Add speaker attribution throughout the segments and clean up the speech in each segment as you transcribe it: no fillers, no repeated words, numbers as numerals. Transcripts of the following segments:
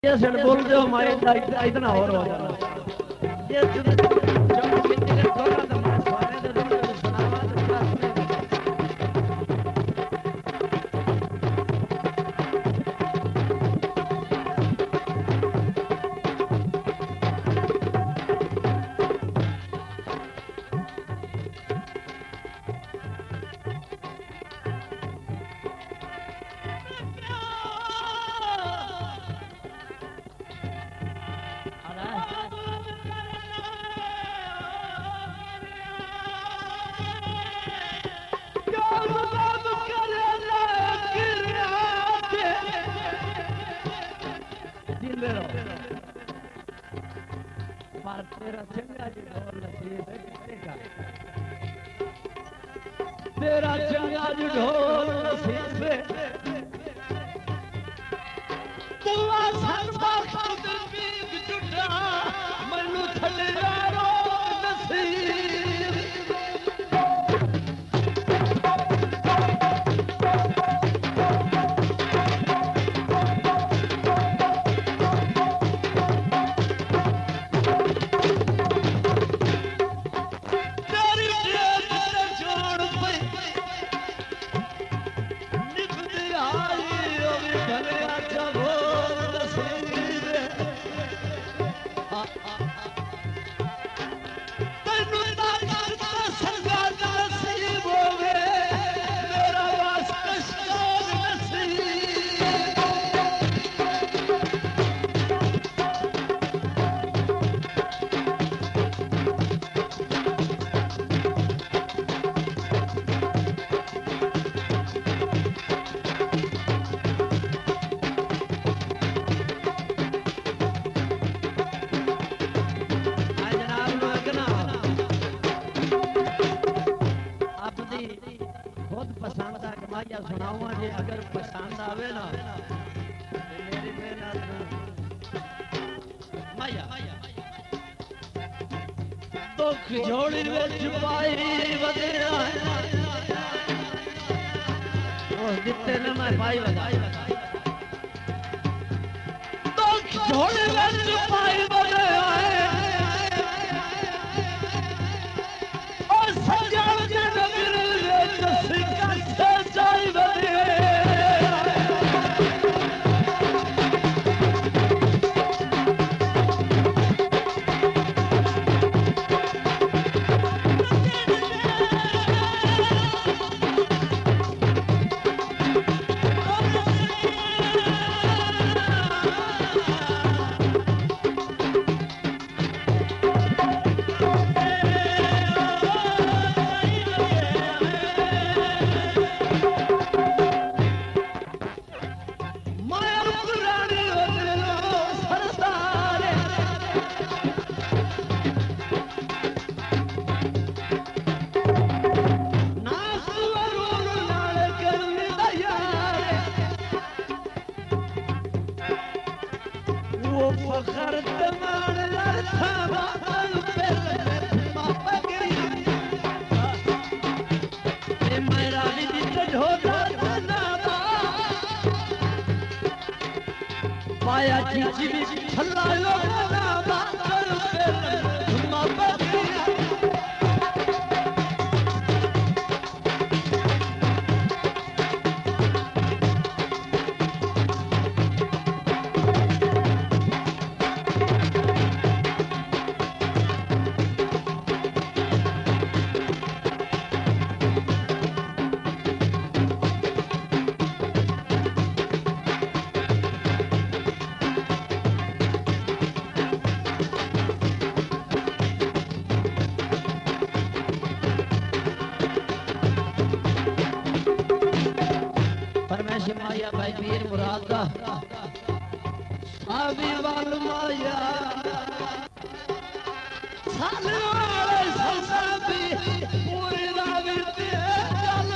Speaker 1: ये सेठ बोल दो हमारे इतना और हो जाना ये जो कितने के थोड़ा तो मारे तो सुनावा तो तेरा चंगा जी ढोल नसीब है कितने का तेरा चंगा जी ढोल नसीब है तू आसन बात भी जुटा मनु थले यारो नसीब सुनाऊंगा जी अगर पसंद आवे ना मेरी मेहनत माया तो खिजोड़ी में छुपाई बदला और जितने ने मैं पाई बजाई तो खिजोड़ी में छुपाई बदला और सजाड़ के नगर में जसिका माया जी भी छल्ला लो ना बात माया भाई पीर मुराद दा आवी वाल माया साले वाले संसाबी पूरी राविते चल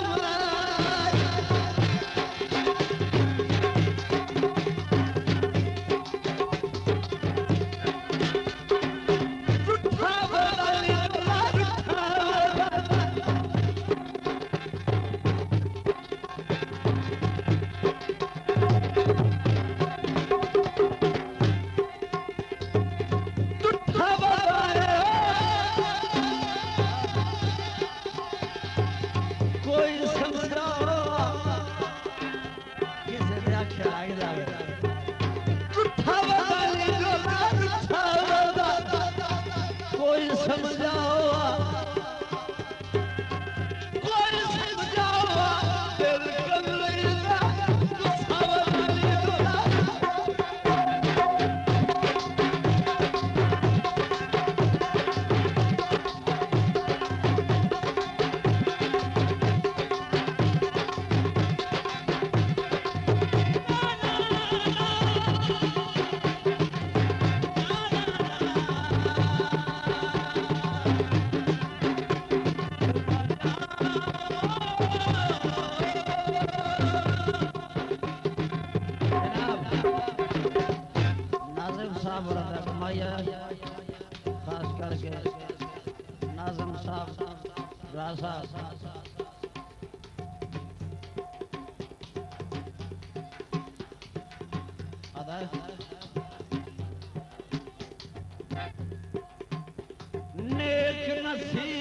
Speaker 1: साहब और अदा कमाया, खास करके नाज़म साहब राजा अदा नेक नसीब